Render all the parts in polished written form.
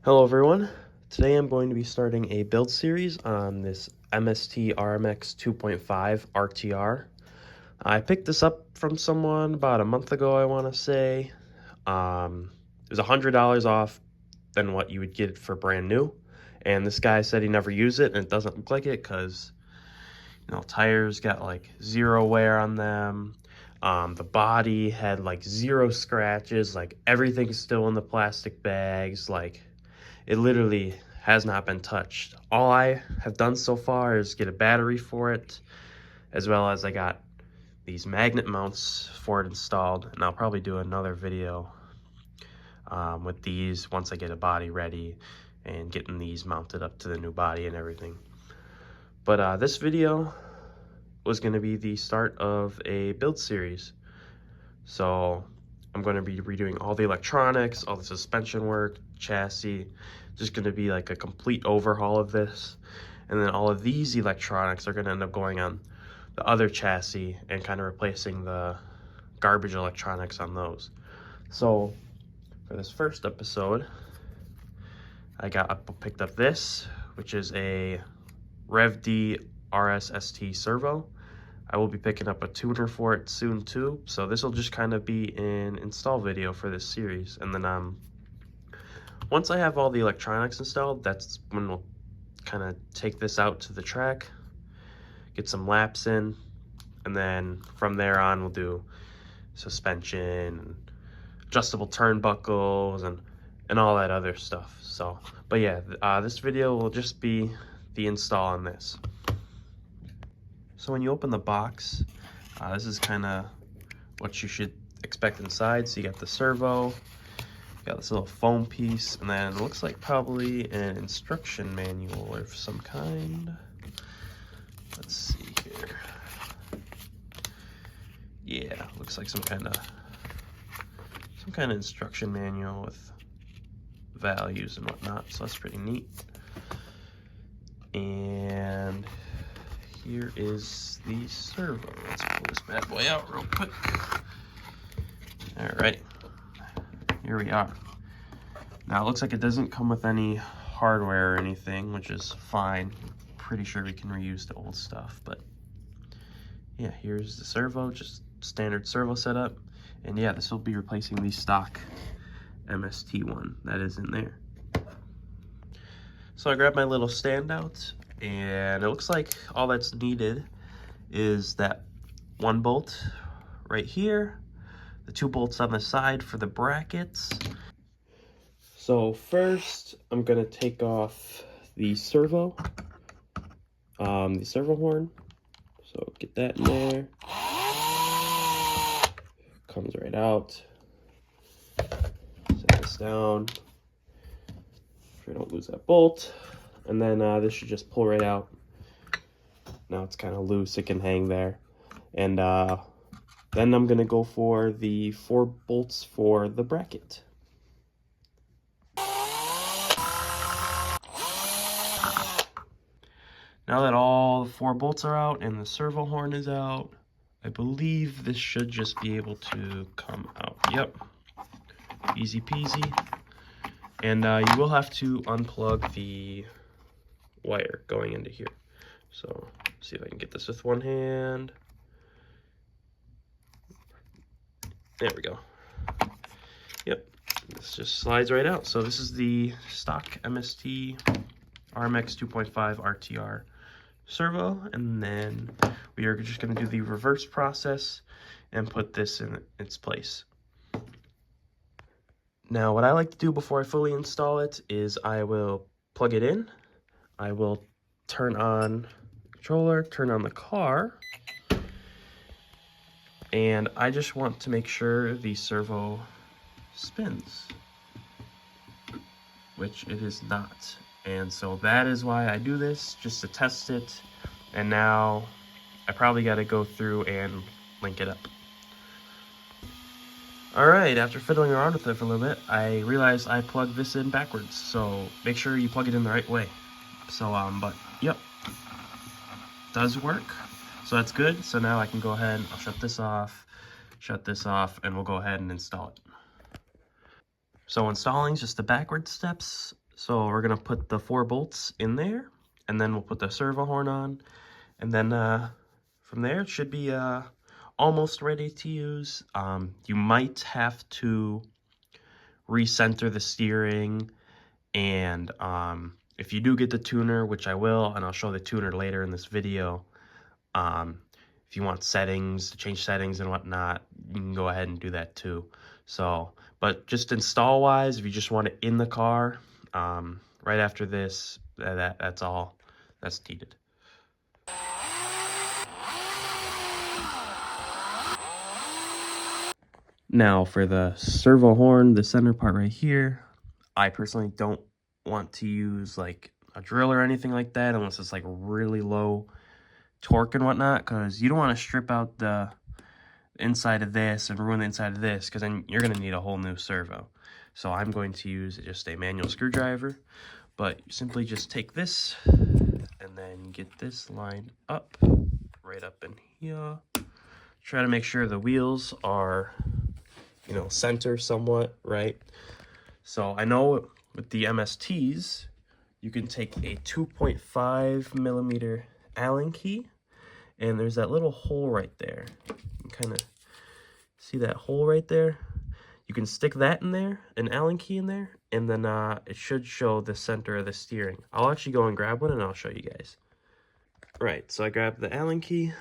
Hello everyone, today I'm going to be starting a build series on this MST RMX 2.5 RTR. I picked this up from someone about a month ago, I want to say. It was $100 off than what you would get for brand new. And this guy said he never used it, and it doesn't look like it because, tires got like zero wear on them. The body had like zero scratches, like everything's still in the plastic bags, like it literally has not been touched. All I have done so far is get a battery for it, as well as I got these magnet mounts for it installed, and I'll probably do another video with these once I get a body ready and getting these mounted up to the new body and everything. But this video was going to be the start of a build series. So I'm going to be redoing all the electronics, all the suspension work, chassis, just going to be like a complete overhaul of this. And then all of these electronics are going to end up going on the other chassis and kind of replacing the garbage electronics on those. So for this first episode, I picked up this, which is a ReveD Servo. I will be picking up a tuner for it soon too, so this will just kind of be an install video for this series. And then once I have all the electronics installed, that's when we'll kind of take this out to the track, get some laps in, and then from there on we'll do suspension and adjustable turnbuckles and all that other stuff. So, but yeah, this video will just be the install on this. So when you open the box, this is kind of what you should expect inside. So you got the servo, you got this little foam piece, and then it looks like probably an instruction manual of some kind. Let's see here. Yeah, looks like some kind of instruction manual with values and whatnot. So that's pretty neat. And here is the servo. Let's pull this bad boy out real quick. All right, here we are. Now it looks like it doesn't come with any hardware or anything, which is fine. Pretty sure we can reuse the old stuff, but yeah, here's the servo, just standard servo setup. And yeah, this will be replacing the stock MST one that is in there. So I grabbed my little standout, and it looks like all that's needed is that one bolt right here, the two bolts on the side for the brackets. So first, I'm gonna take off the servo horn. So get that in there. Comes right out. Set this down. I don't lose that bolt, and then this should just pull right out. Now it's kind of loose, it can hang there. And then I'm gonna go for the 4 bolts for the bracket. Now that all the 4 bolts are out and the servo horn is out, I believe this should just be able to come out. Yep, easy peasy. And you will have to unplug the wire going into here. So, see if I can get this with one hand. There we go. Yep, this just slides right out. So this is the stock MST RMX 2.5 RTR servo, and then we are just going to do the reverse process and put this in its place. Now, what I like to do before I fully install it is I will plug it in, I will turn on the controller, turn on the car, and I just want to make sure the servo spins, which it is not. And so that is why I do this, just to test it. And now I probably got to go through and link it up. Alright, after fiddling around with it for a little bit, I realized I plugged this in backwards, so make sure you plug it in the right way. So, but, yep, does work, so that's good. So now I can go ahead, I'll shut this off, and we'll go ahead and install it. So installing is just the backward steps. So we're gonna put the 4 bolts in there, and then we'll put the servo horn on, and then from there it should be almost ready to use. You might have to recenter the steering, and if you do get the tuner, which I will, and I'll show the tuner later in this video, if you want settings, to change settings and whatnot, you can go ahead and do that too. So, but just install wise, if you just want it in the car, right after this, that's all that's needed. Now for the servo horn, the center part right here, I personally don't want to use like a drill or anything like that unless it's like really low torque and whatnot, because you don't want to strip out the inside of this and ruin the inside of this, because then you're going to need a whole new servo. So I'm going to use just a manual screwdriver, but you simply just take this and then get this lined up right up in here. Try to make sure the wheels are, you know, center somewhat, right? So I know with the MSTs, you can take a 2.5 millimeter Allen key, and there's that little hole right there. You can kind of see that hole right there. You can stick that in there, an Allen key in there, and then it should show the center of the steering. I'll actually go and grab one and I'll show you guys. Right, so I grabbed the Allen key,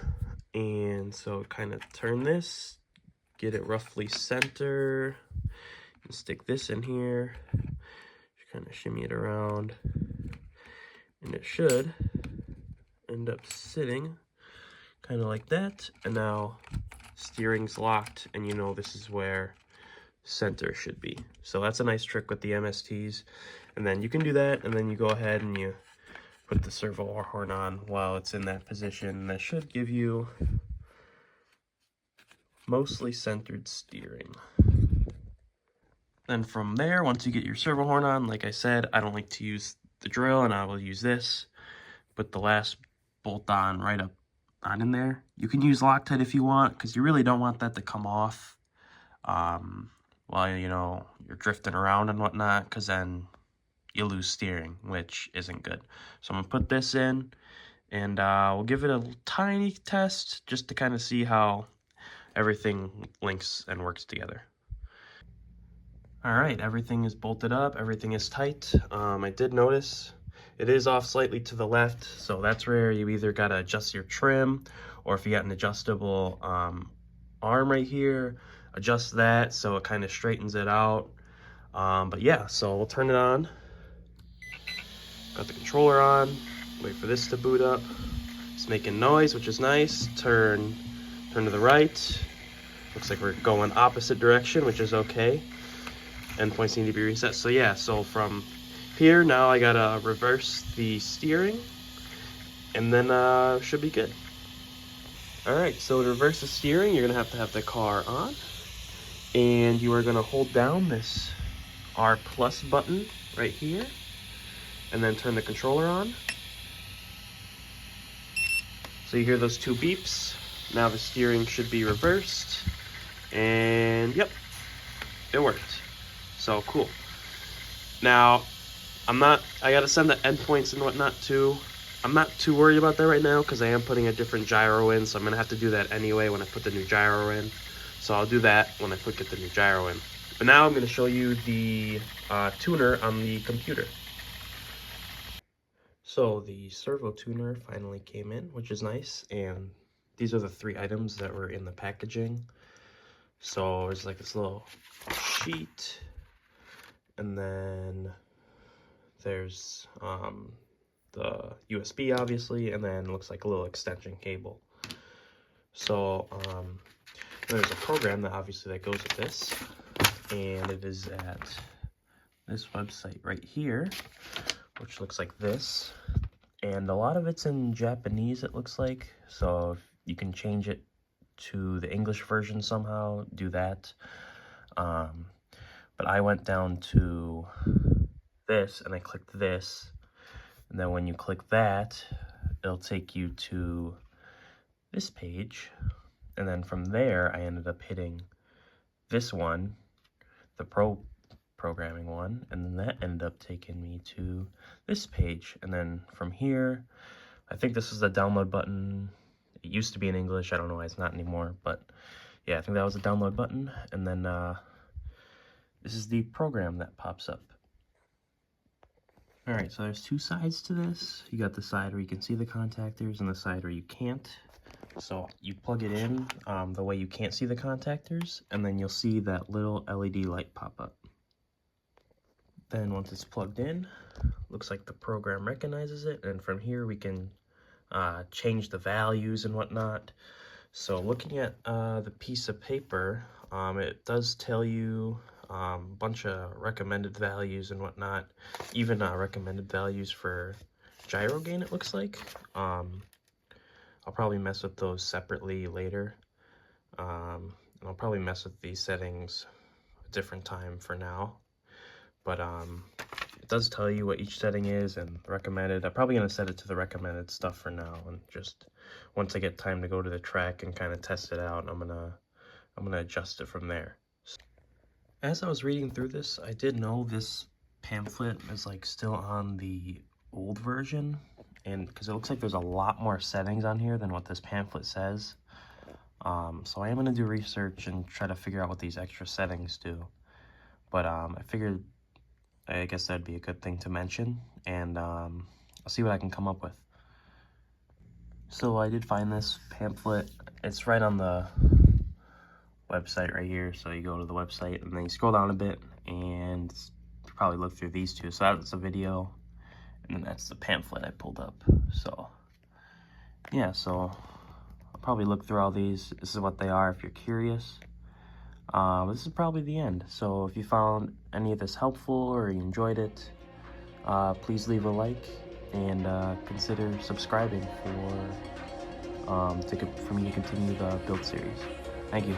and so kind of turn this, get it roughly center, and stick this in here, just kind of shimmy it around, and it should end up sitting kind of like that. And now steering's locked, and you know this is where center should be. So that's a nice trick with the MSTs. And then you can do that, and then you go ahead and you put the servo horn on while it's in that position. That should give you mostly centered steering. Then from there, once you get your servo horn on, like I said, I don't like to use the drill, and I will use this. Put the last bolt on right up on in there. You can use Loctite if you want, because you really don't want that to come off while, you know, you're drifting around and whatnot, because then you lose steering, which isn't good. So I'm gonna put this in, and we'll give it a tiny test just to kind of see how everything links and works together. All right, everything is bolted up, everything is tight. I did notice it is off slightly to the left, so that's where you either gotta adjust your trim, or if you got an adjustable arm right here, adjust that so it kind of straightens it out. But yeah, so we'll turn it on. Got the controller on, wait for this to boot up. It's making noise, which is nice. Turn to the right. Looks like we're going opposite direction, which is okay. Endpoints need to be reset. So yeah, so from here, now I gotta reverse the steering, and then should be good. All right, so to reverse the steering, you're gonna have the car on, and you are gonna hold down this R+ button right here, and then turn the controller on. So you hear those 2 beeps. Now the steering should be reversed, and yep, it worked. So cool. Now, I gotta send the endpoints and whatnot too. I'm not too worried about that right now because I am putting a different gyro in, so I'm gonna have to do that anyway when I put the new gyro in. So I'll do that when I get the new gyro in. But now I'm gonna show you the tuner on the computer. So the servo tuner finally came in, which is nice, and these are the 3 items that were in the packaging. So there's like this little sheet, and then there's the USB obviously, and then looks like a little extension cable. So there's a program that obviously goes with this, and it is at this website right here, which looks like this, and a lot of it's in Japanese, it looks like. So if you can change it to the English version somehow, do that. But I went down to this and I clicked this, and then when you click that, it'll take you to this page, and then from there I ended up hitting this one, the Pro programming one, and then that ended up taking me to this page. And then from here, I think this is the download button. It used to be in English. I don't know why it's not anymore, but yeah, I think that was the download button. And then this is the program that pops up. All right, so there's two sides to this. You got the side where you can see the contactors and the side where you can't. So you plug it in the way you can't see the contactors, and then you'll see that little LED light pop up. Then once it's plugged in, looks like the program recognizes it, and from here we can change the values and whatnot. So looking at the piece of paper, it does tell you a bunch of recommended values and whatnot, even recommended values for gyro gain, it looks like. I'll probably mess with those separately later. I'll probably mess with these settings a different time for now. But it does tell you what each setting is and recommended. I'm probably going to set it to the recommended stuff for now, and just once I get time to go to the track and kind of test it out, I'm gonna adjust it from there. As I was reading through this, I did know this pamphlet is like still on the old version, and because it looks like there's a lot more settings on here than what this pamphlet says. So I am gonna do research and try to figure out what these extra settings do. But I figured, I guess that'd be a good thing to mention, and I'll see what I can come up with. So I did find this pamphlet. It's right on the website right here. So you go to the website and then you scroll down a bit, and you probably look through these two. So that's a video, and then that's the pamphlet I pulled up. So yeah, so I'll probably look through all these. This is what they are if you're curious. This is probably the end. So if you found any of this helpful or you enjoyed it, please leave a like and consider subscribing for me to continue the build series. Thank you.